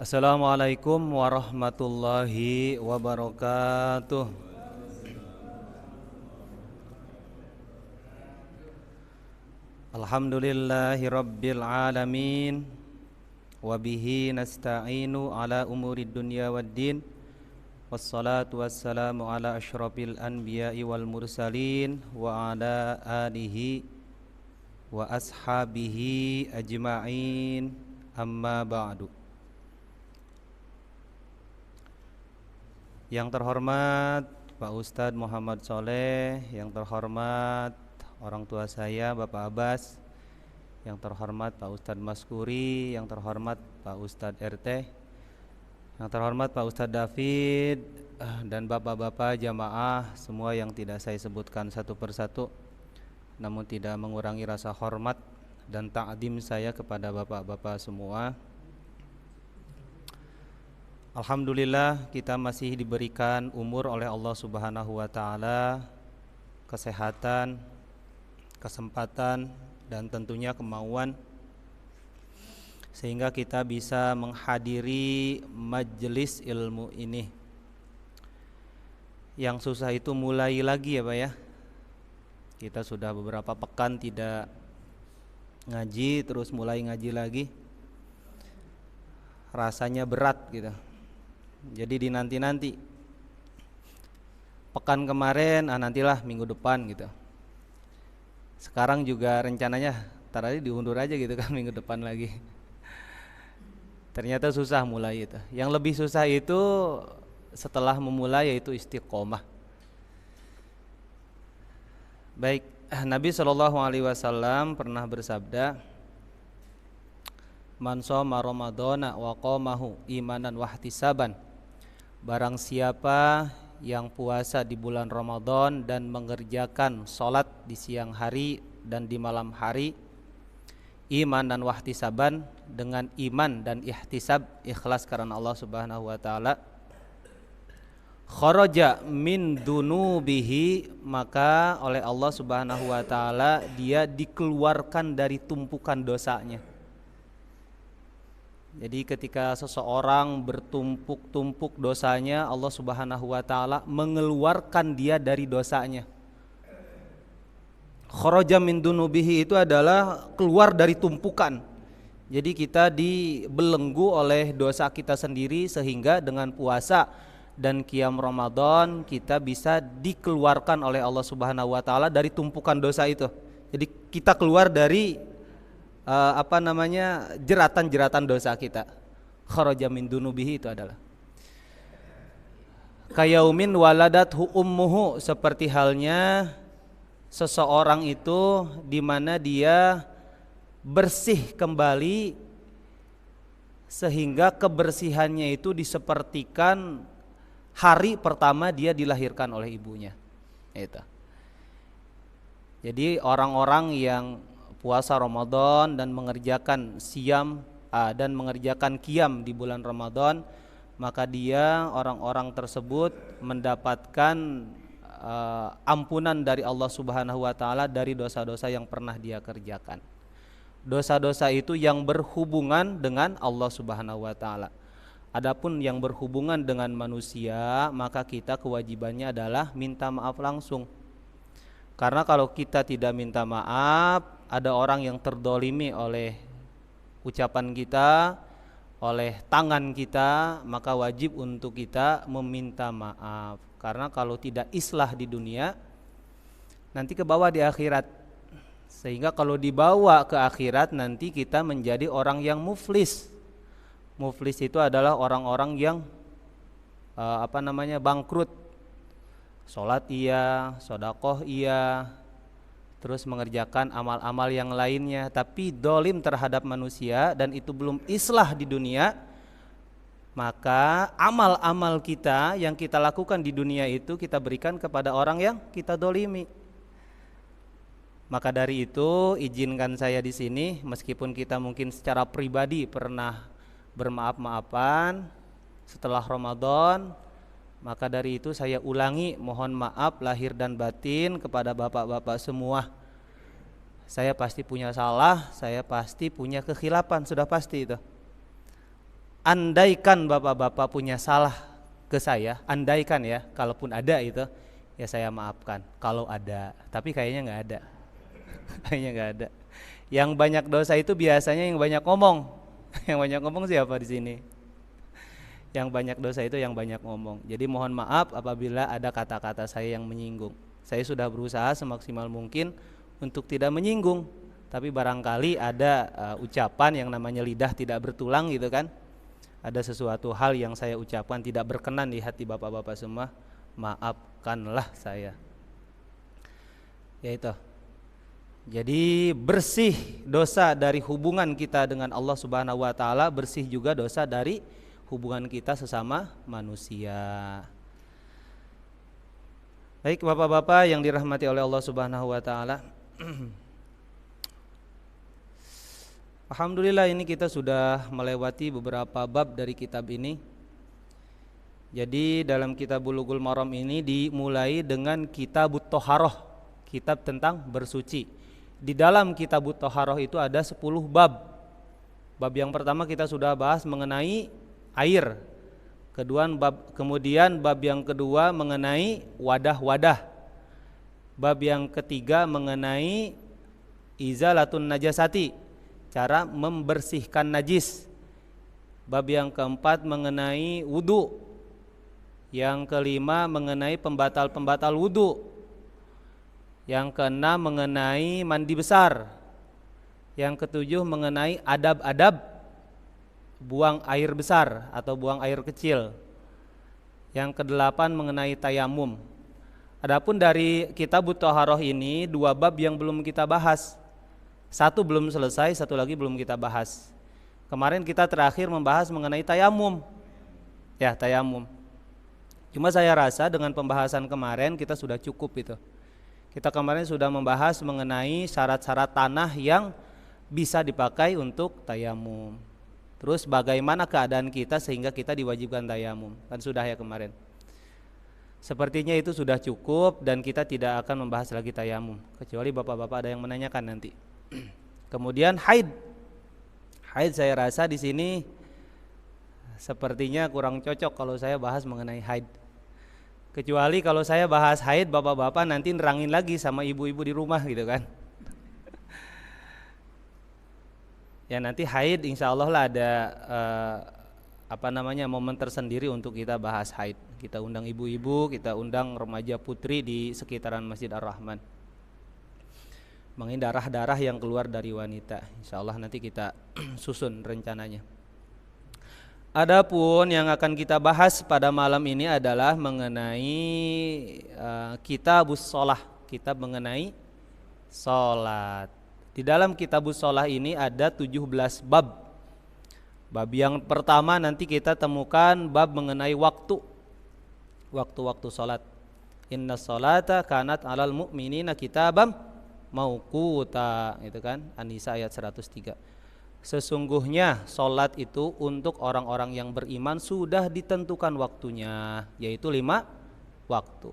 Assalamualaikum warahmatullahi wabarakatuh. Alhamdulillahi rabbil alamin. Wabihi nasta'inu ala umuri dunya waddin. Wassalatu wassalamu ala ashrafil anbiya'i wal mursalin. Wa ala alihi wa ashabihi ajma'in. Amma ba'du. Yang terhormat Pak Ustadz Muhammad Soleh, yang terhormat orang tua saya Bapak Abbas, yang terhormat Pak Ustadz Maskuri, yang terhormat Pak Ustadz RT, yang terhormat Pak Ustadz David, dan bapak-bapak jamaah semua yang tidak saya sebutkan satu persatu, namun tidak mengurangi rasa hormat dan ta'zim saya kepada bapak-bapak semua. Alhamdulillah kita masih diberikan umur oleh Allah Subhanahu wa taala, kesehatan, kesempatan dan tentunya kemauan sehingga kita bisa menghadiri majelis ilmu ini. Yang susah itu mulai lagi ya Pak ya. Kita sudah beberapa pekan tidak ngaji, terus mulai ngaji lagi. Rasanya berat gitu. Jadi dinanti-nanti. Pekan kemarin, nantilah minggu depan gitu. Sekarang juga rencananya ntar aja diundur aja gitu kan minggu depan lagi. Ternyata susah mulai itu. Yang lebih susah itu setelah memulai yaitu istiqomah. Baik, Nabi SAW pernah bersabda, "Man shoma Ramadhana wa qamahu imanan wahtisaban." Barang siapa yang puasa di bulan Ramadan dan mengerjakan sholat di siang hari dan di malam hari, iman dan wahtisaban, dengan iman dan ihtisab, ikhlas karena Allah Subhanahu wa taala, kharaja min dunubihi, maka oleh Allah Subhanahu wa taala dia dikeluarkan dari tumpukan dosanya. Jadi ketika seseorang bertumpuk-tumpuk dosanya, Allah Subhanahu wa taala mengeluarkan dia dari dosanya. Kharaja min dunubihi itu adalah keluar dari tumpukan. Jadi kita dibelenggu oleh dosa kita sendiri sehingga dengan puasa dan qiyam Ramadan kita bisa dikeluarkan oleh Allah Subhanahu wa taala dari tumpukan dosa itu. Jadi kita keluar dari jeratan-jeratan dosa kita. Kharaja min dunubihi itu adalah kayaumin waladathu ummuhu, seperti halnya seseorang itu di mana dia bersih kembali sehingga kebersihannya itu disepertikan hari pertama dia dilahirkan oleh ibunya. Itu. Jadi orang-orang yang puasa Ramadan dan mengerjakan siam dan mengerjakan qiyam di bulan Ramadan, maka dia orang-orang tersebut mendapatkan ampunan dari Allah Subhanahu wa taala dari dosa-dosa yang pernah dia kerjakan. Dosa-dosa itu yang berhubungan dengan Allah Subhanahu wa taala. Adapun yang berhubungan dengan manusia, maka kita kewajibannya adalah minta maaf langsung. Karena kalau kita tidak minta maaf, ada orang yang terdolimi oleh ucapan kita, oleh tangan kita, maka wajib untuk kita meminta maaf. Karena kalau tidak islah di dunia, nanti ke bawah di akhirat. Sehingga kalau dibawa ke akhirat nanti kita menjadi orang yang muflis. Muflis itu adalah orang-orang yang bangkrut. Sholat iya, sodakoh iya, terus mengerjakan amal-amal yang lainnya, tapi dolim terhadap manusia dan itu belum islah di dunia, maka amal-amal kita yang kita lakukan di dunia itu kita berikan kepada orang yang kita dolimi. Maka dari itu izinkan saya di sini, meskipun kita mungkin secara pribadi pernah bermaaf-maafan setelah Ramadan, maka dari itu saya ulangi mohon maaf lahir dan batin kepada bapak-bapak semua. Saya pasti punya salah, saya pasti punya kekhilafan, sudah pasti itu. andaikan bapak-bapak punya salah ke saya, andaikan ya, kalaupun ada itu, ya saya maafkan kalau ada, tapi kayaknya nggak ada. Kayaknya nggak ada. Yang banyak dosa itu biasanya yang banyak ngomong. Yang banyak ngomong siapa di sini? Yang banyak dosa itu yang banyak ngomong. Jadi mohon maaf apabila ada kata-kata saya yang menyinggung. Saya sudah berusaha semaksimal mungkin untuk tidak menyinggung, tapi barangkali ada ucapan yang namanya lidah tidak bertulang gitu kan. Ada sesuatu hal yang saya ucapkan tidak berkenan di hati bapak-bapak semua, maafkanlah saya. Ya itu. Jadi bersih dosa dari hubungan kita dengan Allah Subhanahu wa taala, bersih juga dosa dari hubungan kita sesama manusia. Baik bapak-bapak yang dirahmati oleh Allah Subhanahu wa taala. Alhamdulillah ini kita sudah melewati beberapa bab dari kitab ini. Jadi dalam kitab Bulughul Maram ini dimulai dengan kitabut Thaharah, kitab tentang bersuci. Di dalam kitabut Thaharah itu ada 10 bab. Bab yang pertama kita sudah bahas mengenai air. Kemudian bab yang kedua mengenai wadah-wadah. Bab yang ketiga mengenai izalatun najasati, cara membersihkan najis. Bab yang keempat mengenai wudu. Yang kelima mengenai pembatal-pembatal wudu. Yang keenam mengenai mandi besar. Yang ketujuh mengenai adab-adab buang air besar atau buang air kecil. Yang kedelapan mengenai tayamum. Adapun dari kitabut Thaharah ini 2 bab yang belum kita bahas. 1 belum selesai, 1 lagi belum kita bahas. Kemarin kita terakhir membahas mengenai tayamum. Ya, tayamum. Cuma saya rasa dengan pembahasan kemarin kita sudah cukup itu. Kita kemarin sudah membahas mengenai syarat-syarat tanah yang bisa dipakai untuk tayamum. Terus bagaimana keadaan kita sehingga kita diwajibkan tayamum. Kan sudah ya kemarin. Sepertinya itu sudah cukup dan kita tidak akan membahas lagi tayamum. Kecuali bapak-bapak ada yang menanyakan nanti. Kemudian haid. Haid saya rasa di sini sepertinya kurang cocok kalau saya bahas mengenai haid. Kecuali kalau saya bahas haid bapak-bapak nanti nerangin lagi sama ibu-ibu di rumah gitu kan. Ya nanti haid insya Allah lah ada momen tersendiri untuk kita bahas haid. Kita undang ibu-ibu, kita undang remaja putri di sekitaran Masjid Ar-Rahman. Mengenai darah-darah yang keluar dari wanita. Insya Allah nanti kita susun rencananya. Adapun yang akan kita bahas pada malam ini adalah mengenai kitabus shalah, kitab mengenai salat. Di dalam kitabus shalah ini ada 17 bab. Bab yang pertama nanti kita temukan bab mengenai waktu. Waktu-waktu salat. Inna sholata kanat 'alal mu'minina kitabam mauquta, itu kan An-Nisa ayat 103. Sesungguhnya salat itu untuk orang-orang yang beriman sudah ditentukan waktunya, yaitu 5 waktu.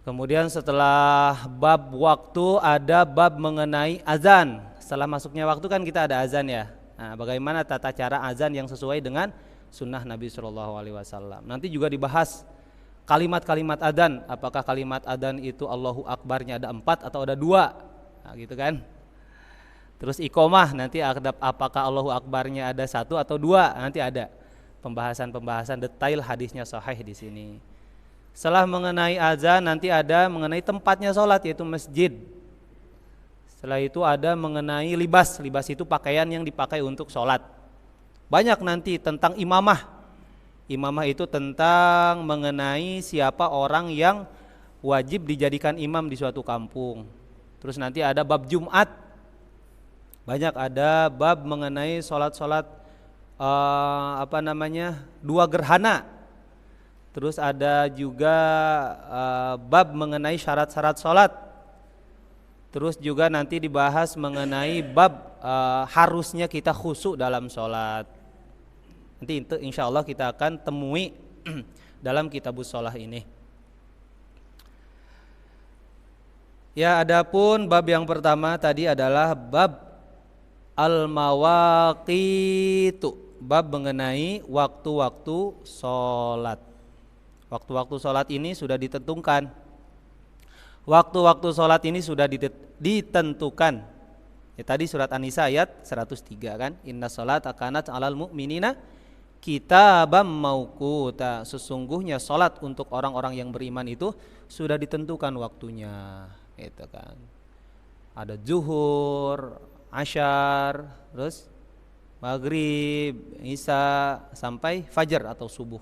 Kemudian setelah bab waktu ada bab mengenai azan. Setelah masuknya waktu kan kita ada azan ya. Nah, bagaimana tata cara azan yang sesuai dengan sunnah Nabi SAW. Nanti juga dibahas kalimat-kalimat adzan. Apakah kalimat adzan itu Allahu Akbarnya ada 4 atau ada 2? Nah, gitu kan. Terus iqomah nanti apakah Allahu Akbarnya ada 1 atau 2? Nanti ada pembahasan detail hadisnya sahih di sini. Setelah mengenai azan nanti ada mengenai tempatnya sholat yaitu masjid. Setelah itu ada mengenai libas. Libas itu pakaian yang dipakai untuk sholat. Banyak nanti tentang imamah. Imamah itu tentang mengenai siapa orang yang wajib dijadikan imam di suatu kampung. Terus nanti ada bab Jumat. Banyak ada bab mengenai sholat-sholat 2 gerhana. Terus ada juga bab mengenai syarat-syarat sholat. Terus juga nanti dibahas mengenai bab harusnya kita khusyuk dalam sholat. Nanti itu insya Allah kita akan temui dalam kitabus shalah ini. Ya, adapun bab yang pertama tadi adalah bab Al-mawaqitu, bab mengenai waktu-waktu sholat. Waktu-waktu sholat ini sudah ditentukan. Waktu-waktu sholat ini sudah ditentukan. Ya, tadi surat An-Nisa ayat 103 kan. Inna sholata kanat 'alal mu'minina kitabam mauquta. Sesungguhnya sholat untuk orang-orang yang beriman itu sudah ditentukan waktunya. Itu kan. Ada zuhur, asyar, terus maghrib, isya sampai fajar atau subuh.